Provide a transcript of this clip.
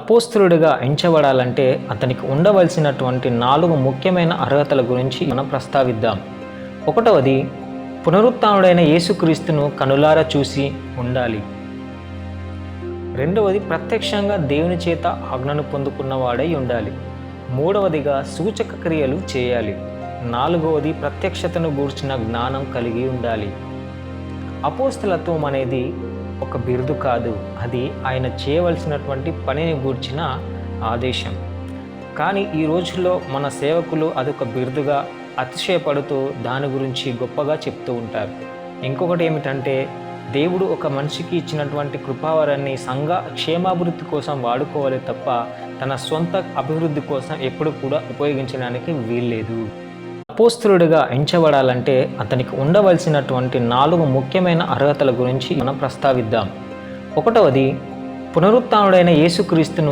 అపోస్తలుడిగా ఎంచబడాలంటే అతనికి ఉండవలసినటువంటి 4 ముఖ్యమైన అర్హతల గురించి మనం ప్రస్తావిద్దాం. ఒకటవది, పునరుత్థానుడైన యేసుక్రీస్తును కనులారా చూసి ఉండాలి. రెండవది, ప్రత్యక్షంగా దేవుని చేత ఆజ్ఞను పొందుకున్నవాడై ఉండాలి. మూడవదిగా, సూచక క్రియలు చేయాలి. నాలుగవది, ప్రత్యక్షతను గూర్చిన జ్ఞానం కలిగి ఉండాలి. అపోస్తలత్వం అనేది ఒక బిరుదు కాదు, అది ఆయన చేయవలసినటువంటి పనిని గూర్చిన ఆదేశం. కానీ ఈ రోజుల్లో మన సేవకులు అదొక బిరుదుగా అతిశయపడుతూ దాని గురించి గొప్పగా చెప్తూ ఉంటారు. ఇంకొకటి ఏమిటంటే, దేవుడు ఒక మనిషికి ఇచ్చినటువంటి కృపావరాన్ని సంఘ క్షేమాభివృద్ధి కోసం వాడుకోవాలి తప్ప తన సొంత అభివృద్ధి కోసం ఎప్పుడు కూడా ఉపయోగించడానికి వీల్లేదు. అపోస్తలుడిగా ఎంచబడాలంటే అతనికి ఉండవలసినటువంటి 4 ముఖ్యమైన అర్హతల గురించి మనం ప్రస్తావిద్దాం. ఒకటవది, పునరుత్థానుడైన యేసుక్రీస్తును